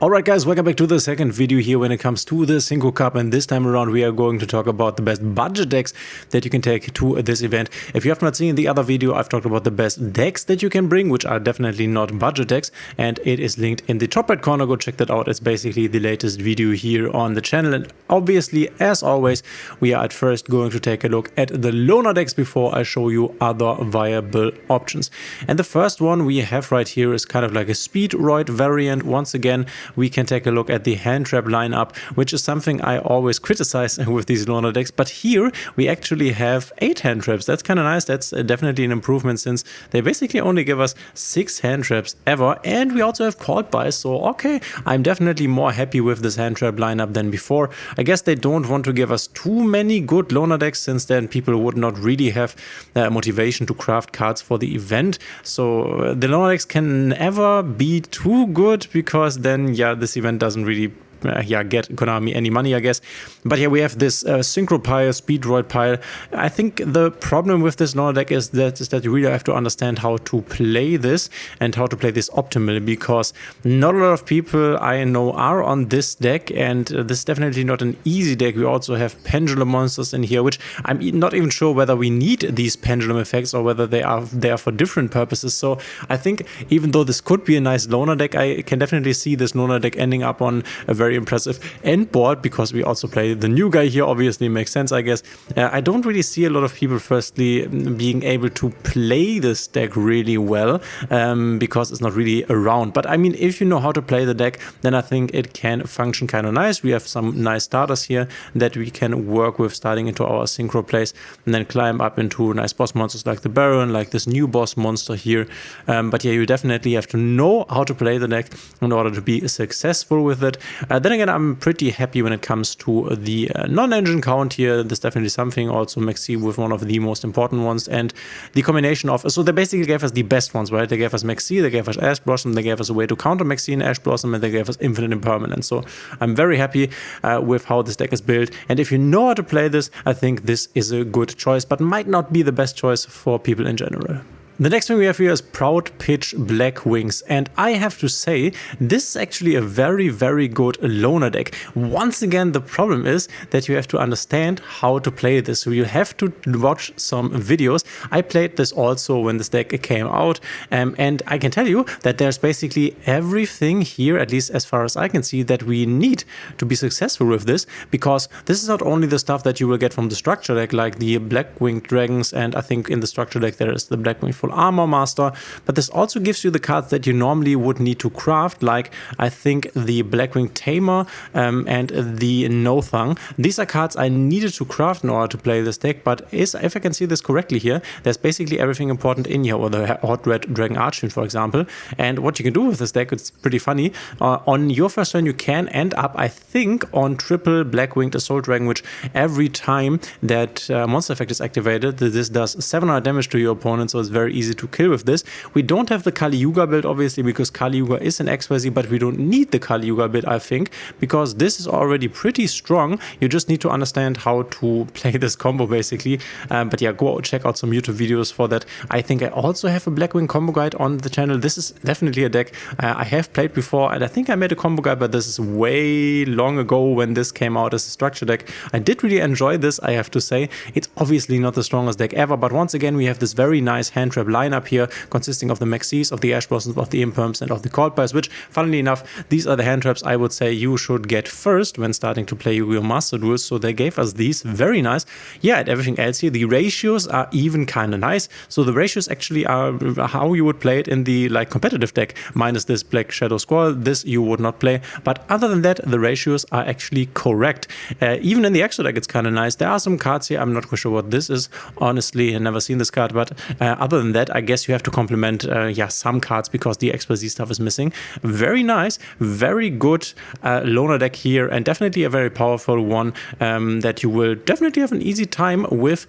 Alright guys, welcome back to the second video here when it comes to the Synchro Cup, and this time around we are going to talk about the best budget decks that you can take to this event. If you have not seen the other video, I've talked about the best decks that you can bring, which are definitely not budget decks, and it is linked in the top right corner. Go check that out. It's basically the latest video here on the channel, and obviously, as always, we are at first going to take a look at the loner decks before I show you other viable options. And the first one we have right here is kind of like a Speedroid variant. Once again, we can take a look at the hand trap lineup, which is something I always criticize with these loner decks. But here we actually have 8 hand traps. That's kind of nice. That's definitely an improvement since they basically only give us 6 hand traps ever. And we also have called buys. So, okay, I'm definitely more happy with this hand trap lineup than before. I guess they don't want to give us too many good loner decks, since then people would not really have motivation to craft cards for the event. So the loner decks can never be too good, because then, yeah, this event doesn't really get Konami any money, I guess. But here we have this Synchro pile, Speedroid pile. I think the problem with this loner deck is that you really have to understand how to play this and how to play this optimally, because not a lot of people I know are on this deck, and this is definitely not an easy deck. We also have pendulum monsters in here, which I'm not even sure whether we need these pendulum effects or whether they are there for different purposes. So I think even though this could be a nice loner deck, I can definitely see this loner deck ending up on a very impressive end board, because we also play the new guy here. Obviously makes sense, I guess. I don't really see a lot of people firstly being able to play this deck really well, because it's not really around. But I mean, if you know how to play the deck, then I think it can function kind of nice. We have some nice starters here that we can work with starting into our synchro plays, and then climb up into nice boss monsters like the Baron, like this new boss monster here. But yeah, you definitely have to know how to play the deck in order to be successful with it. Then again, I'm pretty happy when it comes to the non-engine count here. There's definitely something. Also Maxi with one of the most important ones, and the combination of, so they basically gave us the best ones, right? They gave us Maxi, they gave us Ash Blossom, they gave us a way to counter Maxi and Ash Blossom, and they gave us Infinite Impermanence. So I'm very happy with how this deck is built, and if you know how to play this, I think this is a good choice, but might not be the best choice for people in general. The next thing we have here is Proud Pitch Blackwings, and I have to say, this is actually a very, very good loner deck. Once again, the problem is that you have to understand how to play this, so you have to watch some videos. I played this also when this deck came out, and I can tell you that there's basically everything here, at least as far as I can see, that we need to be successful with this, because this is not only the stuff that you will get from the structure deck, like the Blackwing Dragons, and I think in the structure deck there is the Blackwing Full Armor Master, but this also gives you the cards that you normally would need to craft, like I think the Blackwing Tamer and the Nothang. These are cards I needed to craft in order to play this deck, but if I can see this correctly here, there's basically everything important in here, or the Hot Red Dragon Archfiend, for example. And what you can do with this deck, it's pretty funny. On your first turn, you can end up, I think, on triple Blackwinged Assault Dragon, which every time that monster effect is activated, this does 700 damage to your opponent, so it's very easy to kill with this. We don't have the Kali Yuga build, obviously, because Kali Yuga is an XYZ, but we don't need the Kali Yuga build, I think, because this is already pretty strong. You just need to understand how to play this combo, basically. But yeah, go check out some YouTube videos for that. I think I also have a Blackwing combo guide on the channel. This is definitely a deck I have played before, and I think I made a combo guide, but this is way long ago when this came out as a structure deck. I did really enjoy this, I have to say. It's obviously not the strongest deck ever, but once again, we have this very nice hand trap lineup here, consisting of the Maxis, of the Ash Blossoms, of the Imperms, and of the Called Buys, which, funnily enough, these are the hand traps I would say you should get first when starting to play Yu-Gi-Oh! Master Duels. So they gave us these, very nice. Yeah, and everything else here, the ratios are even kind of nice. So the ratios actually are how you would play it in the like competitive deck, minus this Black Shadow Squall. This you would not play, but other than that, the ratios are actually correct. Even in the extra deck, it's kind of nice. There are some cards here, I'm not quite sure what this is, honestly, I've never seen this card, but other than that, I guess you have to complement some cards, because the XYZ stuff is missing. Very nice, very good loner deck here, and definitely a very powerful one that you will definitely have an easy time with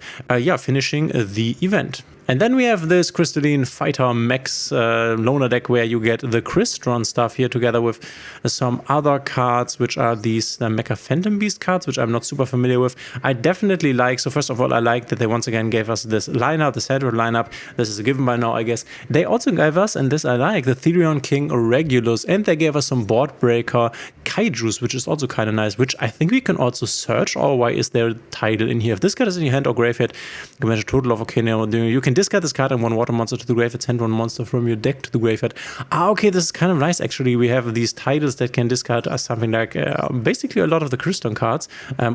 finishing the event. And then we have this Crystalline Fighter Max loaner deck where you get the Crystron stuff here together with some other cards, which are these Mecha Phantom Beast cards, which I'm not super familiar with. I definitely like, so first of all, I like that they once again gave us this lineup, the Central lineup. This is a given by now, I guess. They also gave us, and this I like, the Therion King Regulus, and they gave us some Board Breaker Kaijus, which is also kind of nice, which I think we can also search. Or why is there a title in here? If this card is in your hand or graveyard, you can manage a total of, okay, now you can discard this card and one water monster to the graveyard, send one monster from your deck to the graveyard. Okay, this is kind of nice actually. We have these titles that can discard something like basically a lot of the Crystalline cards.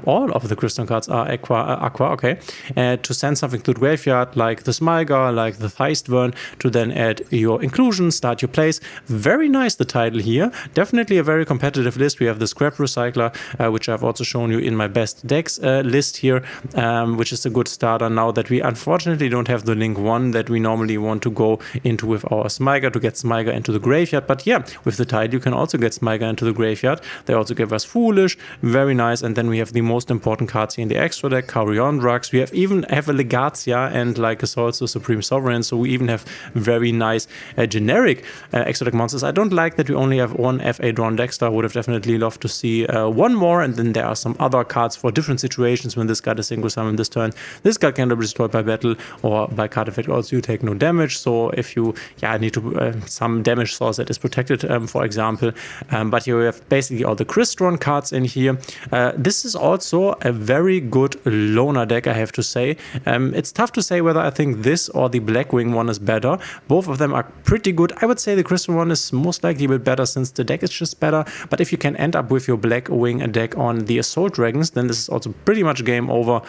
All of the Crystalline cards are aqua, okay. To send something to the graveyard like the Smilgar, like the Theistvern, to then add your inclusion, start your plays. Very nice, the title here. Definitely a very competitive list. We have the Scrap Recycler, which I've also shown you in my best decks list here, which is a good starter now that we unfortunately don't have the link 1 that we normally want to go into with our Smilgar to get Smilgar into the graveyard. But yeah, with the tide you can also get Smilgar into the graveyard. They also give us Foolish, very nice. And then we have the most important cards here in the extra deck, Carrion Drugs. We even have a Legacia and like a also Supreme Sovereign, so we even have very nice generic extra deck monsters. I don't like that we only have one FA drawn deck. I would have definitely loved to see one more, and then there are some other cards for different situations. When this card is single summon this turn, this card can be destroyed by battle or by card effect. Also, you take no damage. So if you need to some damage source that is protected, for example. But you have basically all the Crystron cards in here. This is also a very good loaner deck, I have to say. It's tough to say whether I think this or the Blackwing one is better. Both of them are pretty good. I would say the Crystal one is most likely a bit better since the deck is just better. But if you can end up with your Blackwing deck on the Assault Dragons, then this is also pretty much game over.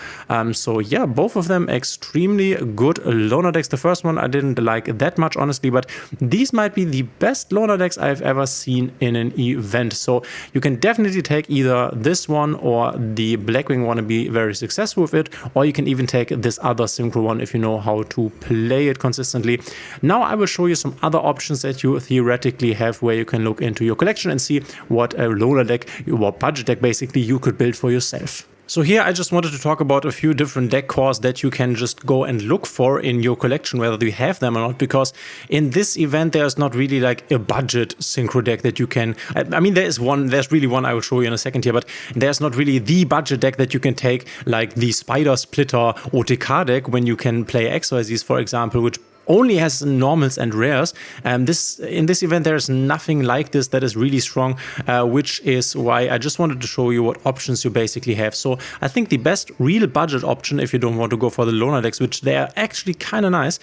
So yeah, both of them extremely good loaner decks. The first one I didn't like that much, honestly, but these might be the best loaner decks I've ever seen in an event. So you can definitely take either this one or the Blackwing one and be very successful with it, or you can even take this other Synchro one if you know how to play it consistently. Now I will show you some other options that you theoretically have where you can look into your collection and see what a loaner deck, or budget deck basically, you could build for yourself. So here I just wanted to talk about a few different deck cores that you can just go and look for in your collection, whether you have them or not, because in this event there's not really like a budget synchro deck that you can, I mean there's really one I will show you in a second here, but there's not really the budget deck that you can take like the Spider Splitter OTK deck when you can play XYZs, for example, which only has normals and rares. In this event there is nothing like this that is really strong, which is why I just wanted to show you what options you basically have. So I think the best real budget option, if you don't want to go for the loaner decks, which they are actually kind of nice,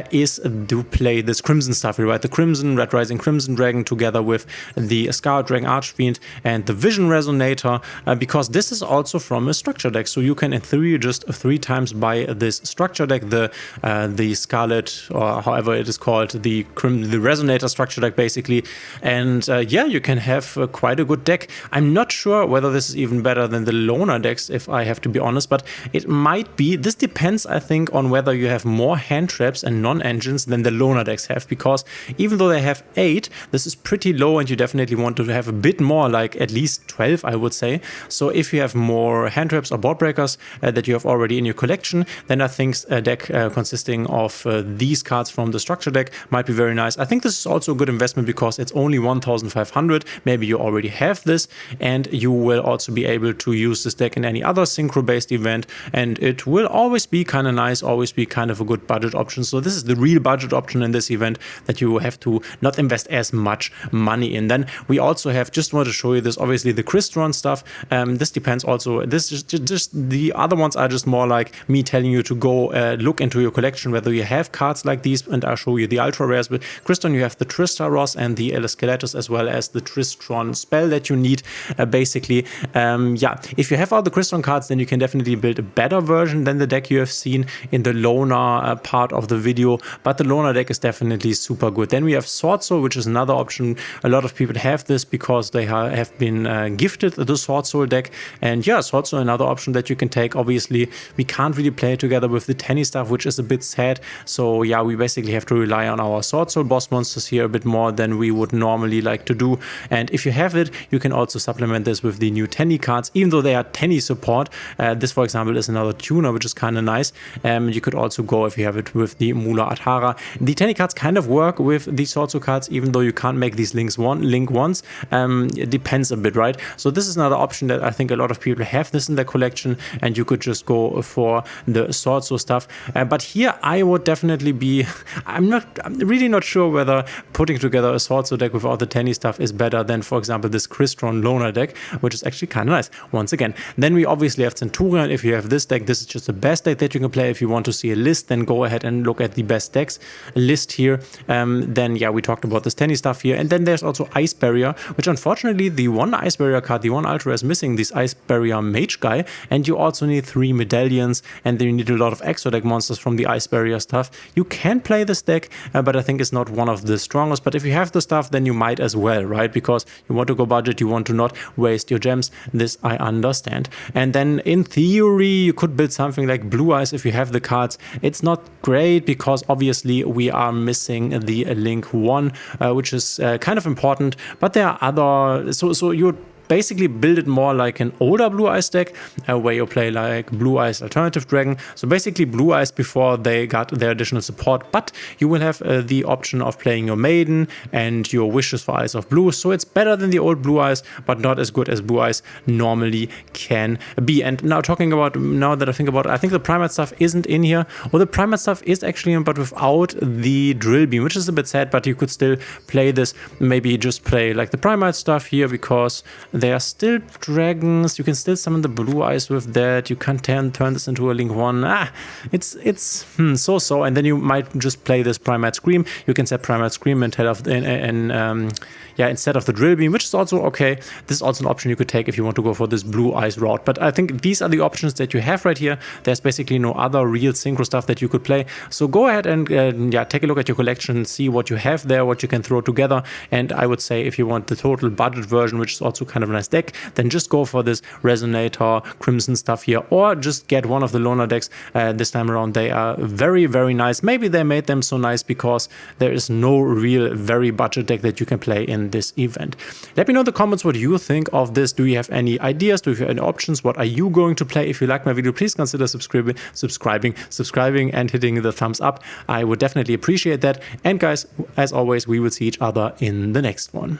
is to play this Crimson stuff, right? The Crimson, Red Rising Crimson Dragon together with the Scarlet Dragon Archfiend and the Vision Resonator, because this is also from a structure deck. So you can in theory just 3 times buy this structure deck, the Scarlet, or however it is called, the Resonator structure deck basically, and yeah, you can have quite a good deck. I'm not sure whether this is even better than the loaner decks, if I have to be honest, but it might be. This depends, I think, on whether you have more hand traps and non-engines than the loaner decks have, because even though they have 8, this is pretty low and you definitely want to have a bit more, like at least 12, I would say. So if you have more hand traps or board breakers that you have already in your collection, then I think a deck consisting of these cards from the structure deck might be very nice. I think this is also a good investment because it's only 1,500. Maybe you already have this and you will also be able to use this deck in any other synchro based event, and it will always be kind of nice, always be kind of a good budget option. So this is the real budget option in this event that you have to not invest as much money in. Then we also have, just want to show you this, obviously the Crystron stuff. This depends also, this is just the other ones are just more like me telling you to go look into your collection whether you have cards like these, and I'll show you the ultra rares. But Crystron, you have the Tristaros and the Skeletus, as well as the Tristron spell that you need basically. Yeah, if you have all the Crystron cards, then you can definitely build a better version than the deck you have seen in the loaner part of the video, but the loaner deck is definitely super good. Then we have Sword Soul, which is another option. A lot of people have this because they have been gifted the Sword Soul deck, and yeah, Sword Soul another option that you can take. Obviously we can't really play it together with the Tenny stuff, which is a bit sad, so yeah, yeah, we basically have to rely on our Sword Soul boss monsters here a bit more than we would normally like to do. And if you have it, you can also supplement this with the new Tenny cards, even though they are Tenny support. This, for example, is another tuner, which is kind of nice. You could also go, if you have it, with the Mula Atara. The Tenny cards kind of work with the Sword Soul cards, even though you can't make these link once. It depends a bit, right? So this is another option that I think a lot of people have this in their collection, and you could just go for the Sword Soul stuff. But here I would definitely be, I'm really not sure whether putting together a Sword Soul deck without the Tenny stuff is better than, for example, this Crystalline Loner deck, which is actually kind of nice once again. Then we obviously have Centurion. If you have this deck, this is just the best deck that you can play. If you want to see a list, then go ahead and look at the best decks list here. Then yeah, we talked about this Tenny stuff here. And then there's also Ice Barrier, which unfortunately the one Ice Barrier card, the one Ultra, is missing this Ice Barrier Mage guy. And you also need 3 medallions, and then you need a lot of extra deck monsters from the Ice Barrier stuff. You can play this deck, but I think it's not one of the strongest. But if you have the stuff, then you might as well, right? Because you want to go budget, you want to not waste your gems. This I understand. And then in theory, you could build something like Blue Eyes if you have the cards. It's not great because obviously we are missing the Link 1, which is kind of important. But there are other, so you basically build it more like an older Blue Eyes deck, where you play like Blue Eyes Alternative Dragon. So basically Blue Eyes before they got their additional support, but you will have the option of playing your Maiden and your Wishes for Eyes of Blue. So it's better than the old Blue Eyes, but not as good as Blue Eyes normally can be. And now now that I think about it, I think the Primate stuff isn't in here, or the Primate stuff is actually in, but without the Drill Beam, which is a bit sad, but you could still play this. Maybe just play like the Primate stuff here, because they are still dragons. You can still summon the Blue Eyes with that. You can't turn this into a Link 1. It's so. And then you might just play this Primate Scream. You can set Primate Scream instead of the Drill Beam, which is also okay. This is also an option you could take if you want to go for this Blue Eyes route. But I think these are the options that you have right here. There's basically no other real synchro stuff that you could play. So go ahead and take a look at your collection, see what you have there, what you can throw together. And I would say if you want the total budget version, which is also kind of a nice deck, then just go for this Resonator, Crimson stuff here, or just get one of the Loner decks. This time around they are very, very nice. Maybe they made them so nice because there is no real very budget deck that you can play in this event. Let me know in the comments what you think of this. Do you have any ideas? Do you have any options? What are you going to play? If you like my video, please consider subscribing and hitting the thumbs up. I would definitely appreciate that. And guys, as always, we will see each other in the next one.